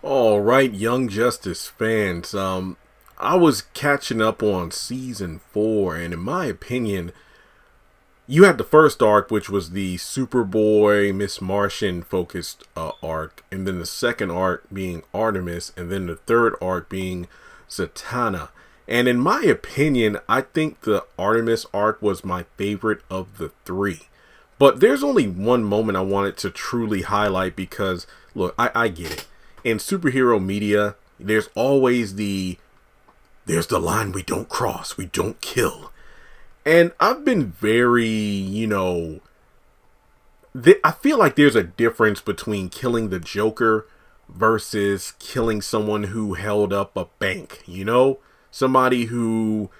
All right, Young Justice fans. I was catching up on season 4, and in my opinion, you had the first arc, which was the Superboy Miss Martian focused arc, and then the second arc being Artemis, and then the third arc being Zatanna. And in my opinion, I think the Artemis arc was my favorite of the three. But there's only one moment I wanted to truly highlight because, look, I get it. In superhero media, there's the line we don't cross, we don't kill. And I've been very, I feel like there's a difference between killing the Joker versus killing someone who held up a bank, Somebody who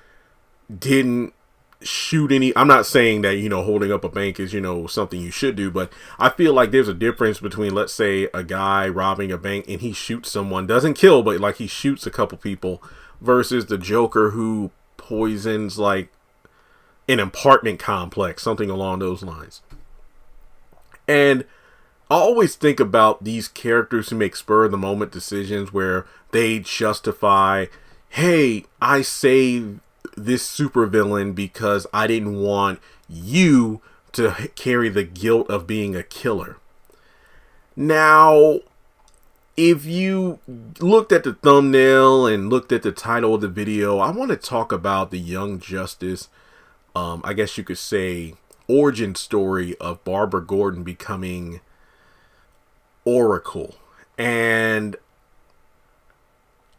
didn't shoot any. I'm not saying that, holding up a bank is, something you should do, but I feel like there's a difference between, let's say, a guy robbing a bank and he shoots someone, doesn't kill, but like he shoots a couple people, versus the Joker who poisons like an apartment complex, something along those lines. And I always think about these characters who make spur of the moment decisions where they justify, hey, I saved this supervillain because I didn't want you to carry the guilt of being a killer. Now, if you looked at the thumbnail and looked at the title of the video, I want to talk about the Young Justice, I guess you could say, origin story of Barbara Gordon becoming Oracle. And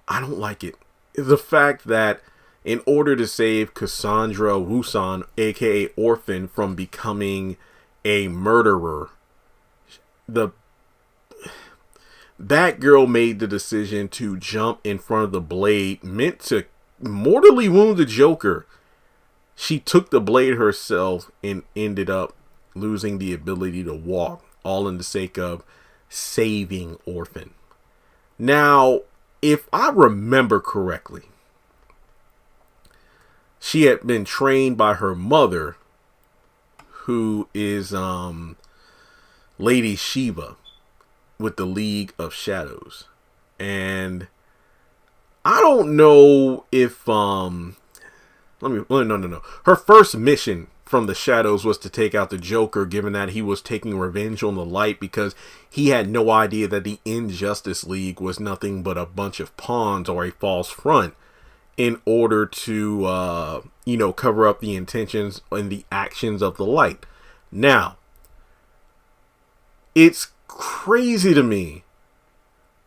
I don't like it. The fact that in order to save Cassandra Wusan, aka Orphan, from becoming a murderer, the Batgirl made the decision to jump in front of the blade meant to mortally wound the Joker. She took the blade herself and ended up losing the ability to walk, all in the sake of saving Orphan. Now, if I remember correctly, she had been trained by her mother, who is Lady Shiva with the League of Shadows. And I don't know if no. Her first mission from the Shadows was to take out the Joker, given that he was taking revenge on the Light because he had no idea that the Injustice League was nothing but a bunch of pawns or a false front in order to, cover up the intentions and the actions of the Light. Now, it's crazy to me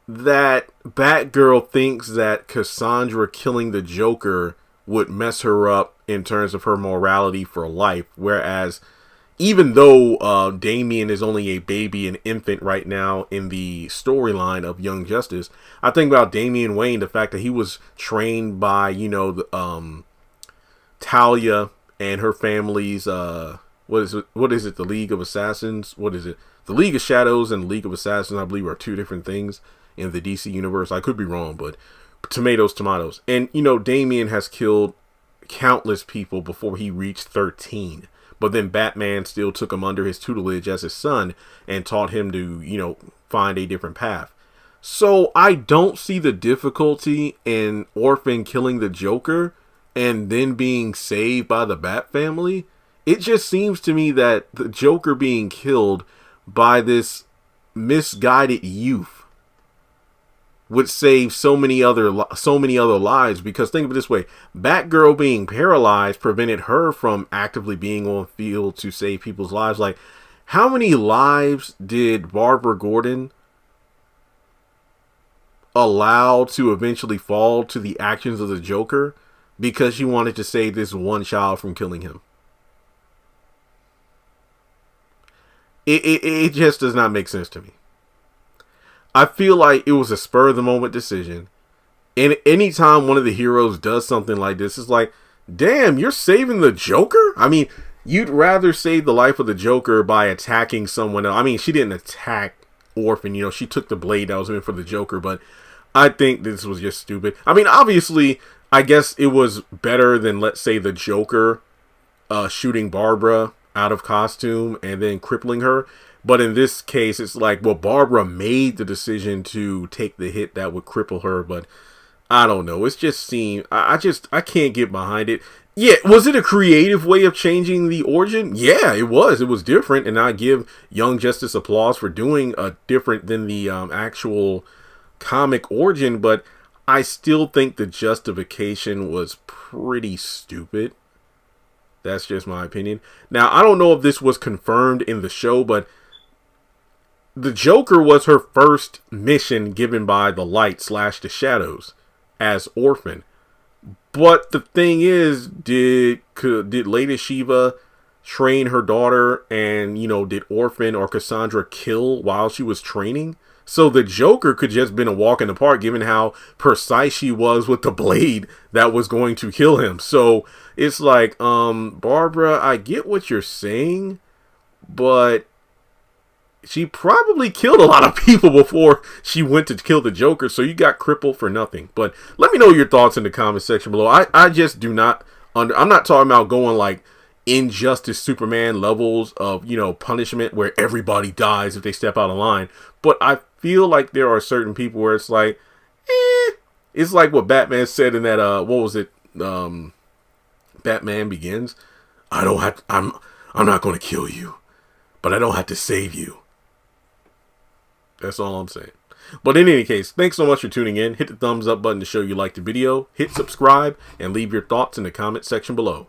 that Batgirl thinks that Cassandra killing the Joker would mess her up in terms of her morality for life, whereas even though Damian is only a baby, an infant right now in the storyline of Young Justice, I think about Damian Wayne, the fact that he was trained by, Talia and her family's, what is it, the League of Assassins? What is it? The League of Shadows and the League of Assassins, I believe, are two different things in the DC universe. I could be wrong, but tomatoes. And, Damian has killed countless people before he reached 13. But then Batman still took him under his tutelage as his son and taught him to, find a different path. So I don't see the difficulty in Orphan killing the Joker and then being saved by the Bat family. It just seems to me that the Joker being killed by this misguided youth would save so many other lives, because think of it this way: Batgirl being paralyzed prevented her from actively being on field to save people's lives. Like, how many lives did Barbara Gordon allow to eventually fall to the actions of the Joker because she wanted to save this one child from killing him? It just does not make sense to me. I feel like it was a spur of the moment decision. And anytime one of the heroes does something like this, it's like, damn, you're saving the Joker? I mean, you'd rather save the life of the Joker by attacking someone else. I mean, she didn't attack Orphan, she took the blade that was meant for the Joker, but I think this was just stupid. I mean, obviously, I guess it was better than, let's say, the Joker shooting Barbara out of costume and then crippling her. But in this case, it's like, well, Barbara made the decision to take the hit that would cripple her. But I don't know. It's just seemed, I can't get behind it. Yeah, was it a creative way of changing the origin? Yeah, it was. It was different, and I give Young Justice applause for doing a different than the actual comic origin. But I still think the justification was pretty stupid. That's just my opinion. Now, I don't know if this was confirmed in the show, but the Joker was her first mission given by the Light / the Shadows as Orphan. But the thing is, did Lady Shiva train her daughter, and, you know, did Orphan or Cassandra kill while she was training? So the Joker could just been a walk in the park, given how precise she was with the blade that was going to kill him. So it's like, Barbara, I get what you're saying, but she probably killed a lot of people before she went to kill the Joker, so you got crippled for nothing. But let me know your thoughts in the comment section below. I just do not I'm not talking about going like Injustice Superman levels of, you know, punishment where everybody dies if they step out of line. But I feel like there are certain people where it's like, it's like what Batman said in that what was it? Batman Begins. I'm not going to kill you, but I don't have to save you. That's all I'm saying. But in any case, thanks so much for tuning in. Hit the thumbs up button to show you liked the video. Hit subscribe and leave your thoughts in the comment section below.